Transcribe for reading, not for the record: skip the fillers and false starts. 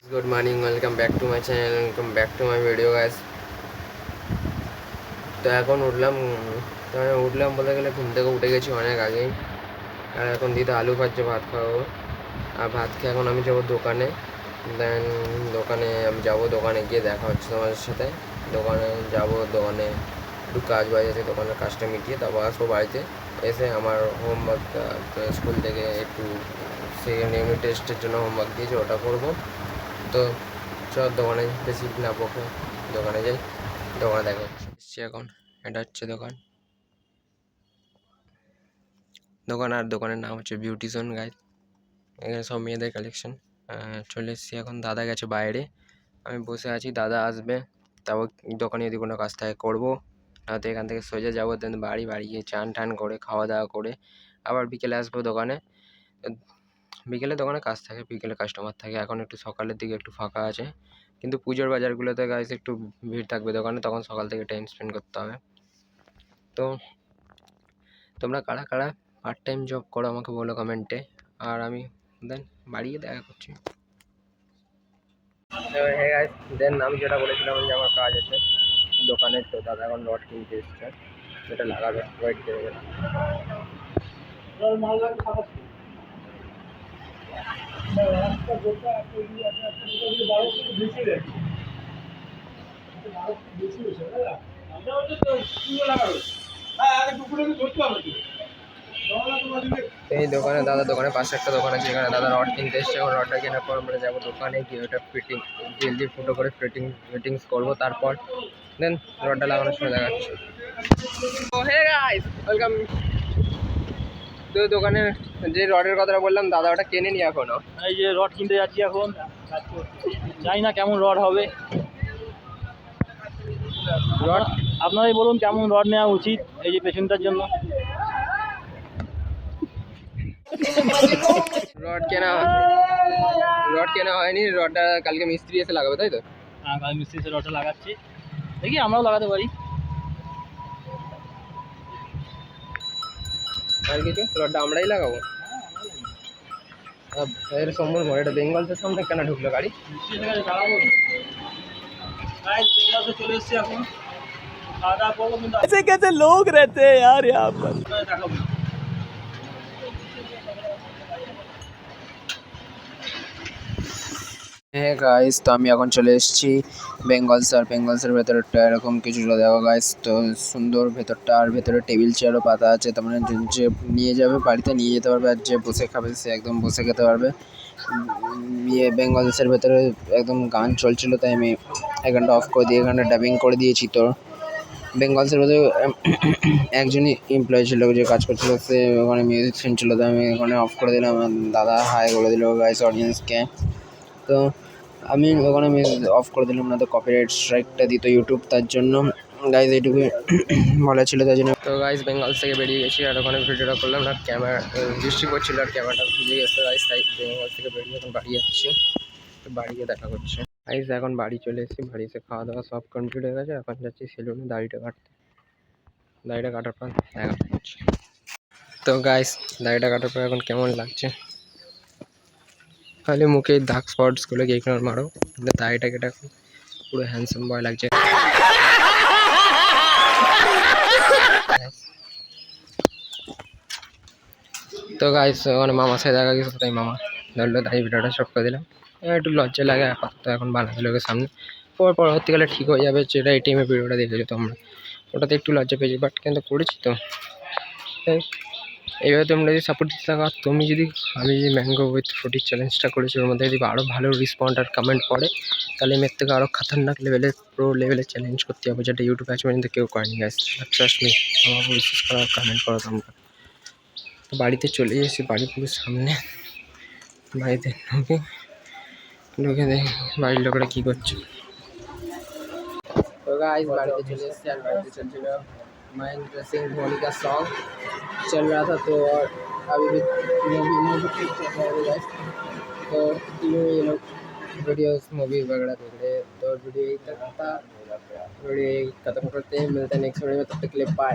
Good morning, welcome back to my channel, welcome back to my video guys. তো এখন উঠলাম বলতে গেলে ঘুম থেকে উঠে গেছি অনেক আগেই। আর এখন দিদা আলু ভাজছে, ভাত খাবো। আর ভাত খেয়ে এখন আমি যাবো দোকানে। দেন দোকানে গিয়ে দেখা হচ্ছে তোমাদের সাথে। দোকানে একটু কাজ বাজ আছে, দোকানের কাজটা মিটিয়ে তারপর আসবো বাড়িতে। এসে আমার হোমওয়ার্ক স্কুল থেকে একটু সেকেন্ড ইউনিট টেস্টের জন্য হোমওয়ার্ক দিয়েছে, ওটা করবো। তো চল দোকানে বেশি না বকে দোকানে যাই, দোকানে দেখা হচ্ছে। এসছি এখন, এটা হচ্ছে দোকান আর দোকানের নাম হচ্ছে বিউটিশন গাইড। এখানে সব মেয়েদের কালেকশন। চলে এসেছি এখন, দাদা গেছে বাইরে, আমি বসে আছি। দাদা আসবে, তারপর দোকানে যদি কোনো কাজ থাকে করবো, নয়তো এখান থেকে সোজা যাবো। দেন বাড়ি গিয়ে চান টান করে খাওয়া দাওয়া করে আবার বিকেলে আসবো দোকানে। বিকেলে দোকানে কাজ থাকে, বিকেলে কাস্টমার থাকে। এখন একটু সকালের দিকে একটু ফাঁকা আছে, কিন্তু পুজোর বাজারগুলোতে গাইস একটু ভিড় থাকবে দোকানে, তখন সকাল থেকে টাইম স্পেন্ড করতে হবে। তো তোমরা কারা কারা পার্ট টাইম জব করো আমাকে বলো কমেন্টে। আর আমি দেন বাড়ি গিয়ে দেখা করছি। হ্যাঁ গাইস, দেন আমি যেটা বলেছিলাম যে আমার কাজ আছে দোকানে, তো দাদা এখন রড কিনতে এসছে, যেটা লাগাবে ওয়েট করে গেলাম। এই দোকানে দোকানের পাশে একটা দোকান আছে, এখানে দাদা রড কিনতে এসছে। এখন রডটা কেনার পর আমরা যাবো দোকানে গিয়ে ওটা জলদি ফুটো করে ফিটিংস করবো, তারপর দেন রডটা লাগানোর সময় দেখাচ্ছি। ও হে গাইস, ওয়েলকাম। তো দোকানের যে রডের কথাটা বললাম, দাদা ওটা কেনেনি এখনো। এই যে রড কিনতে যাচ্ছি এখন, জানি না কেমন রড হবে। রড আপনারাই বলুন কেমন রড নেওয়া উচিত এই যে পেছনটার জন্য। রড কেনা হয়নি, রডটা কালকে মিস্ত্রি এসে লাগাবে, তাই তো? হ্যাঁ, কাল মিস্ত্রি এসে রডটা লাগাচ্ছি, দেখি আমরাও লাগাতে পারি। আর কিছু রডটা আমরাই লাগাবো। এর সম্ভব এটা বেঙ্গলসের সামনে কেন ঢুকলো গাড়ি? চলে এসছি এখন, খাওয়া দাওয়া করবো, কিন্তু ऐसे कैसे लोग रहते हैं यार यहाँ पर। দেখাবো। হ্যাঁ গাইস, তো আমি এখন চলে এসেছি বেঙ্গলসের ভেতরটা এরকম কিছুটা দেখো গাইস। তো সুন্দর ভেতরটা, আর ভেতরে টেবিল চেয়ারও পাতা আছে, তার মানে যে নিয়ে যাবে বাড়িতে নিয়ে যেতে পারবে, আর যে বসে খাবে সে একদম বসে খেতে পারবে। বেঙ্গলসের ভেতরে একদম গান চলছিল, তাই আমি এখানটা অফ করে দিয়ে এখানটা ডাবিং করে দিয়েছি। তো বেঙ্গলসের ভেতরে একজনই এমপ্লয়ি ছিল যে কাজ করছিল, সে ওখানে মিউজিক শুনছিল, তো আমি ওখানে অফ করে দিলাম। দাদা হাই বলে দিল গাইস অডিয়েন্সকে। তো আমি ওখানে অফ করে দিলাম, না তো কপিরাইট স্ট্রাইকটা দিত ইউটিউব, তার জন্য গাইজ এইটুকু বলা ছিল, তার জন্য। তো গাইজ বেঙ্গলস থেকে বেরিয়ে গেছি, আর ওখানে ভিডিওটা করলাম না, ক্যামেরা বৃষ্টি করছিল আর ক্যামেরাটা ভিজে গেছে গাইজ, তাই বেঙ্গলস থেকে বেরিয়ে এখন বাড়ি যাচ্ছি। তো বাড়ি গিয়ে দেখা করছে গাইজ। এখন বাড়ি চলে এসেছি, বাড়ি এসে খাওয়া দাওয়া সব কমপ্লিট হয়ে গেছে। এখন যাচ্ছি সেলুনে দাড়িটা কাটার পর দেখা করছি। তো গাইজ দাড়িটা কাটার পর এখন কেমন লাগছে? খালি মুখে দাগ স্পটসগুলো গিয়ে ইগনোর মারো, দাড়িটাকে এটা পুরো হ্যান্ডসাম বয় লাগছে। তো গাইস ওখানে মামার সাথে দেখা গেছে, তাই মামা ধরলো, তাই ভিডিওটা শর্ট করে দিলাম। একটু লজ্জা লাগে আপাতত এখন বানাতে লোকের সামনে, পরবর্তীকালে ঠিক হয়ে যাবে। যেটা এই টাইমে ভিডিওটা দেখেছো তোমরা, ওটাতে একটু লজ্জা পেয়েছি, বাট কিন্তু করেছি। তো এইভাবে তোমরা যদি সাপোর্ট দিতে থাকো, তুমি যদি আমি যে ম্যাঙ্গো উইথ ফ্রুটি চ্যালেঞ্জটা করেছি, ওর মধ্যে যদি আরও ভালো রেসপন্ড আর কমেন্ট পড়ে, তাহলে আমি এর থেকে আরও খাতারনাক লেভেলের প্রো লেভেলের চ্যালেঞ্জ করতে যাবো, যেটা ইউটিউবে আছে পর্যন্ত কেউ করেনি গাইস। ট্রাস্ট মি, আমার বিশ্বাস করো, কমেন্ট করো তোমরা। তো বাড়িতে চলে এসেছি, বাড়ির পুরো সামনে। বাড়িতে ঢুকে দেখি বাড়ির লোকেরা কী করছে। तो गाइस बाड़ीते चले एসেছি, আর बाड़ीते चलছিল महेंद्र सिंह धोनी का सॉन्ग चल रहा था। तो और अभी भी मूवी क्लिप चल रहा है गाइस। तो ये लोग मूवी वगैरह देख रहे हैं। तो वीडियो यही तक था, वीडियो यही खत्म करते हैं, मिलते हैं नेक्स्ट वीडियो में, तब तक के लिए बाय।